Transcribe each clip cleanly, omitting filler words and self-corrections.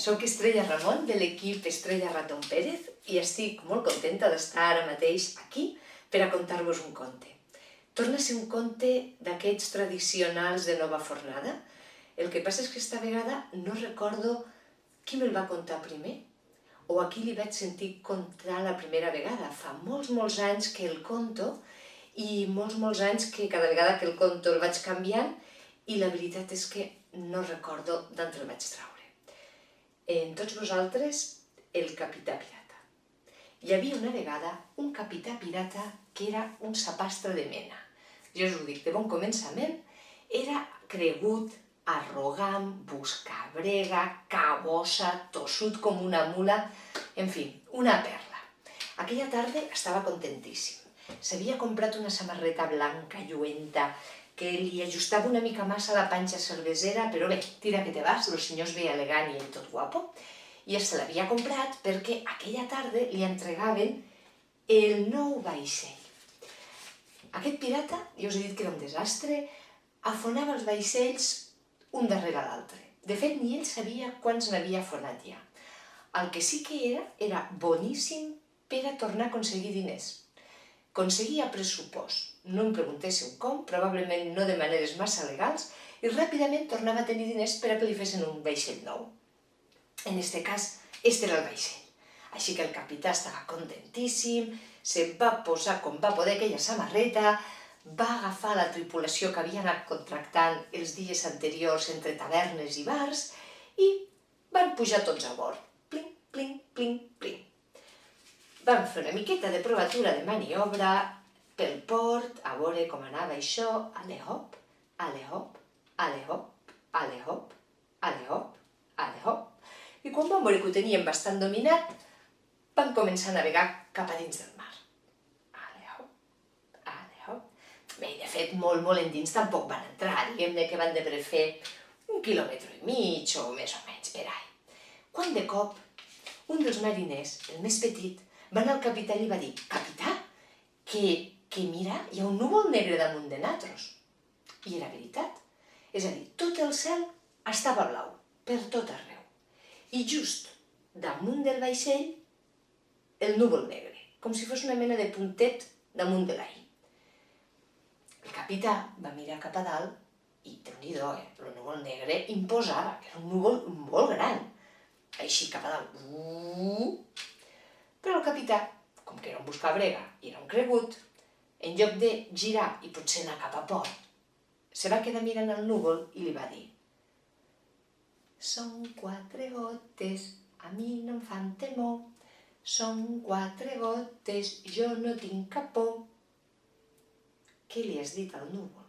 Soc Estrella Ramon de l'equip Estrella Ratón Pérez i estic molt contenta d'estar ara mateix aquí per a contar-vos un conte. Torna a ser un conte d'aquests tradicionals de nova fornada. El que passa és que esta vegada no recordo qui me'l va contar primer o a qui li vaig sentir contar la primera vegada. Fa molts anys que el conto i molts anys que cada vegada que el conto el vaig canviant i la veritat és que no recordo d'on el vaig traure. En tots vosaltres, el capità pirata. Hi havia una vegada un capità pirata que era un sapastre de mena. Jo us ho dic de bon començament, era cregut, arrogant, buscabrega, cabossa, tossut com una mula, en fi, una perla. Aquella tarda estava contentíssim. S'havia comprat una samarreta blanca, lluenta, que li ajustava una mica massa la panxa cervesera, però bé, tira que te vas, el senyor es veia elegant i tot guapo, i se l'havia comprat perquè aquella tarda li entregaven el nou vaixell. Aquest pirata, ja us he dit que era un desastre, afonava els vaixells un darrere l'altre. De fet, ni ell sabia quants n'havia afonat ja. El que sí que era boníssim per a tornar a aconseguir diners. Aconseguia pressupost. No em preguntéssiu com, probablement no de maneres massa legals, i ràpidament tornava a tenir diners per a que li fessin un vaixell nou. En aquest cas, este era el vaixell. Així que el capità estava contentíssim, se va posar com va poder aquella samarreta, va agafar la tripulació que havia anat contractant els dies anteriors entre tavernes i bars i van pujar tots a bord. Pling, pling, pling, pling. Van fer una miqueta de provatura de maniobra pel port, a veure com anava això, ale-hop, ale-hop, ale-hop, ale-hop, ale-hop, ale-hop. I quan van veure que ho tenien bastant dominat, van començar a navegar cap a dins del mar. Ale-hop, ale-hop. Bé, de fet, molt endins tampoc van entrar, diguem-ne que van deure fer 1,5 quilòmetres o més o menys per ahí. Quan de cop, un dels mariners, el més petit, va anar al capità i li va dir: «Capità, que mira, hi ha un núvol negre damunt de nosaltres». I era veritat. És a dir, tot el cel estava blau, per tot arreu. I just damunt del vaixell, el núvol negre, com si fos una mena de puntet damunt de la i. El capità va mirar cap a dalt i, déu-n'hi-do, el núvol negre imposava, que era un núvol molt gran. Així cap a dalt. Però el capità, com que era un buscabrega i era un cregut, en lloc de girar i potser anar cap a port, se va quedar mirant el núvol i li va dir: «Són 4 gotes, a mi no em fan temor. Són 4 gotes, jo no tinc cap por». Què li has dit al núvol?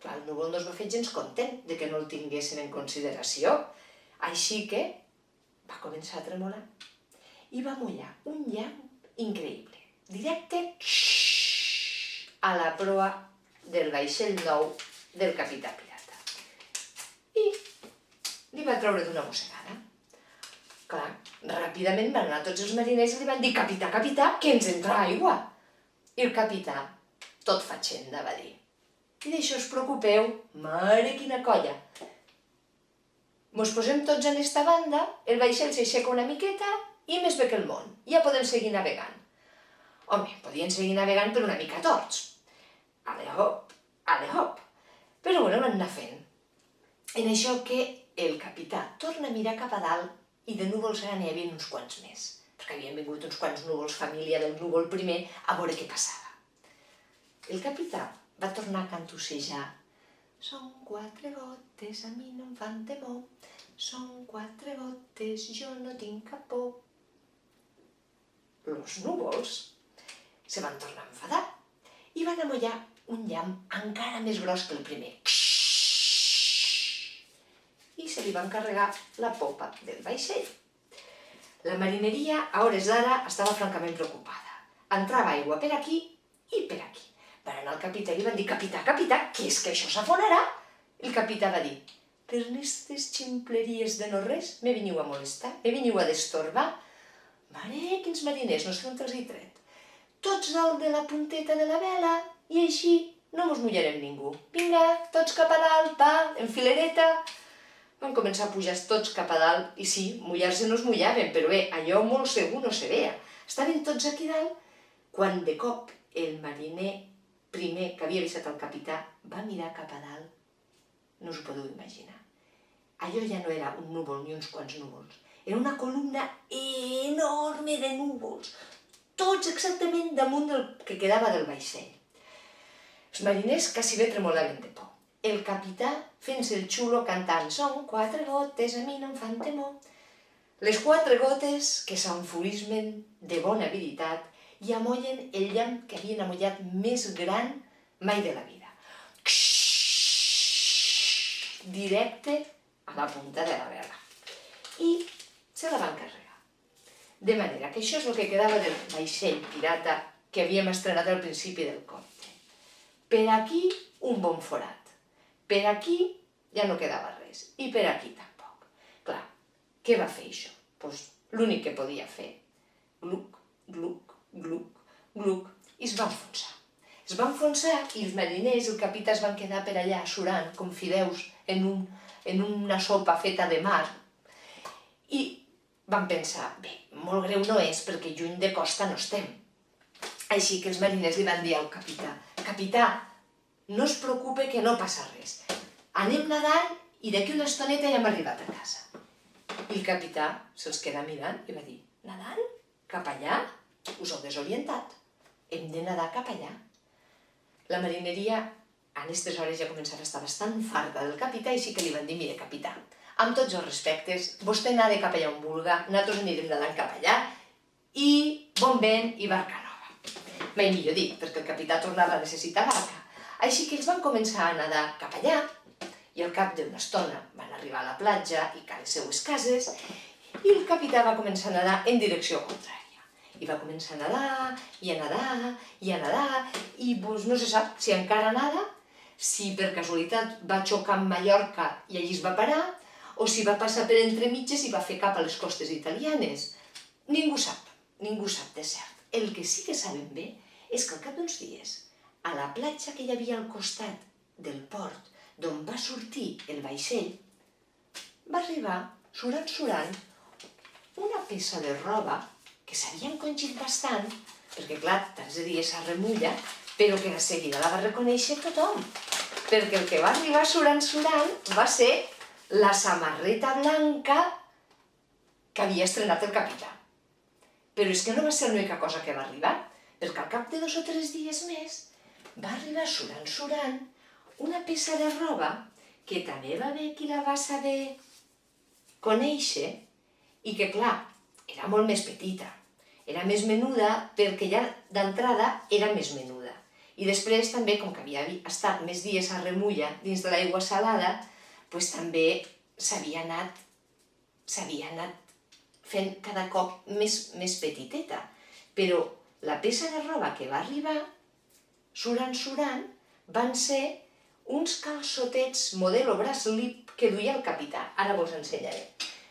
Clar, el núvol no es va fer gens content de que no el tinguessin en consideració, així que va començar a tremolar i va mullar un llamp increïble, directe a la proa del vaixell nou del capità pirata. I li va treure d'una mossegada. Clar, ràpidament van anar tots els mariners i li van dir: «Capità, capità, que ens entra aigua». I el capità, tot fatxenda, va dir: «I d'això us preocupeu? Mare, quina colla! Mos posem tots en esta banda, el vaixell s'aixeca una miqueta i més bé que el món. Ja podem seguir navegant». Home, podien seguir navegant per una mica torts. Ale-hop, ale-hop. Però bueno, van anar fent. En això que el capità torna a mirar cap a dalt i de núvols ara n'hi havia uns quants més, perquè havien vingut uns quants núvols, família del núvol primer, a veure què passava. El capità va tornar a cantussejar: «Són 4 gotes, a mi no em fan temor. Són 4 gotes, jo no tinc cap por». Los núvols se van tornar a enfadar i van amollar un llamp encara més gros que el primer. I se li van carregar la popa del vaixell. La marineria, a hores d'ara, estava francament preocupada. Entrava aigua per aquí i per aquí. Van anar al capità i li van dir: «Capità, capità, que és que això s'afonarà». El capità va dir: «Per aquestes ximpleries de no res me veniu a molestar, me veniu a destorbar. Mare, quins mariners, no sé on els he tret. Tots dalt de la punteta de la vela i així no mos mullarem ningú. Vinga, tots cap a dalt, va, en filereta». van començar a pujar tots cap a dalt, i sí, mullar-se no es mullaven, però bé, allò molt segur no se veia. Estaven tots aquí dalt, quan de cop el mariner primer que havia avisat el capità va mirar cap a dalt. No us ho podeu imaginar. Allò ja no era un núvol ni uns quants núvols. Era una columna enorme de núvols, tots exactament damunt del que quedava del vaixell. Els mariners quasi bé tremolaven de por. El capità fent-se el xulo cantant «Són 4 gotes, a mi no em fan temor». Les 4 gotes que s'enfurismen de bona veritat i amollen el llamp que havien amollat més gran mai de la vida. Directe a la punta de la vela. I se la van carregar. De manera que això és el que quedava del vaixell pirata que havíem estrenat al principi del conte. Per aquí un bon forat. Per aquí ja no quedava res. I per aquí tampoc. Clar, què va fer això? Doncs l'únic que podia fer. Gluc, gluc, gluc, gluc. I es va enfonsar. Es va enfonsar i els mariners, el capità, es van quedar per allà surant com fideus en una sopa feta de mar. I van pensar, bé, molt greu no és perquè lluny de costa no estem. Així que els mariners li van dir al capità, capità, no es preocupe que no passa res. Anem nedant i d'aquí una estoneta ja hem arribat a casa. I el capità se'ls queda mirant i va dir, nedant? Cap allà? Us heu desorientat. Hem de nedar cap allà. La marineria a aquestes hores ja començava a estar bastant farta del capità, així que li van dir, mire, capità, amb tots els respectes, vostè nada cap allà on vulga, nosaltres anirem nedant cap allà, i bon vent i barca nova. Mai millor dit, perquè el capità tornava a necessitar barca. Així que ells van començar a nedar cap allà, i al cap d'una estona van arribar a la platja i a les seues cases, i el capità va començar a nedar en direcció contrària. I va començar a nedar, i a nedar, i a nedar, i no se sap si encara nada, si per casualitat va xocar amb Mallorca i allí es va parar, o si va passar per entre mitges i va fer cap a les costes italianes. Ningú sap de cert. El que sí que sabem bé és que al cap d'uns dies, a la platja que hi havia al costat del port d'on va sortir el vaixell, va arribar, surant, una peça de roba que s'havia encongit bastant, perquè clar, tants de dies s'arremulla, però que de seguida la va reconèixer tothom, perquè el que va arribar surant va ser la samarreta blanca que havia estrenat el capità. Però és que no va ser l'única cosa que va arribar, perquè al cap de 2 o 3 dies més va arribar surant una peça de roba que també va haver qui la va saber conèixer i que, clar, era molt més petita. Era més menuda perquè ja d'entrada era més menuda. I després també, com que havia estat més dies a remulla dins de l'aigua salada, doncs també s'havia anat fent cada cop més petiteta. Però la peça de roba que va arribar, surant, van ser uns calçotets modelo braslip que duia el capità. Ara vos ensenyaré.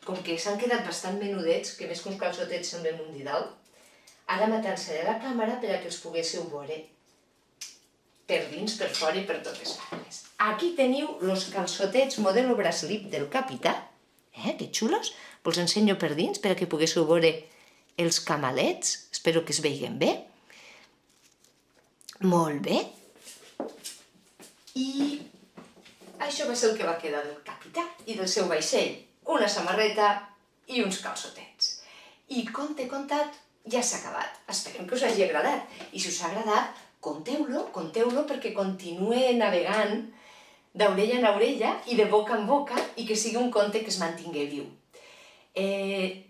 Com que s'han quedat bastant menudets, que més que uns calçotets semblen un didal, ara m'atançaré la càmera per a que els poguéssiu veure per dins, per fora i per totes parts. Aquí teniu els calçotets modelo braslip del capità. Que xulos! Vos ensenyo per dins per a que poguéssiu veure els camalets. Espero que es veiguen bé. Molt bé. I això va ser el que va quedar del capità i del seu vaixell. Una samarreta i uns calçotets. I conte contat, ja s'ha acabat. Esperem que us hagi agradat. I si us ha agradat, conteu-lo perquè continue navegant d'orella en orella i de boca en boca i que sigui un conte que es mantingui viu.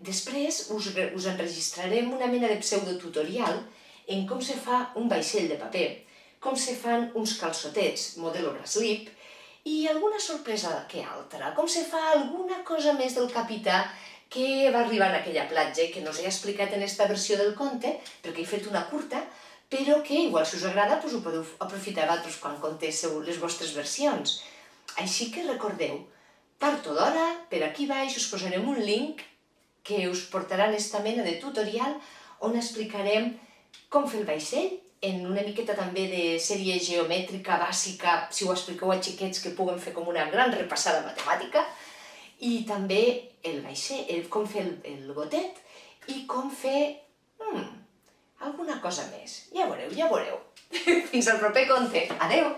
Després us enregistrarem una mena de pseudotutorial en com se fa un vaixell de paper, com se fan uns calçotets modelo braslip i alguna sorpresa que altra, com se fa alguna cosa més del capità que va arribar en aquella platja i que no us he explicat en esta versió del conte perquè he fet una curta, però que igual si us agrada ho podeu aprofitar vosaltres quan contéssiu les vostres versions. Així que recordeu, tard o d'hora, per aquí baix us posarem un link que us portarà a esta mena de tutorial on explicarem com fer el vaixell, en una miqueta també de sèrie geomètrica bàsica, si ho expliqueu a xiquets que puguen fer com una gran repassada matemàtica, I també com fer el gotet i com fer alguna cosa més. Ja veureu, ja veureu. Fins al proper conte. Adeu!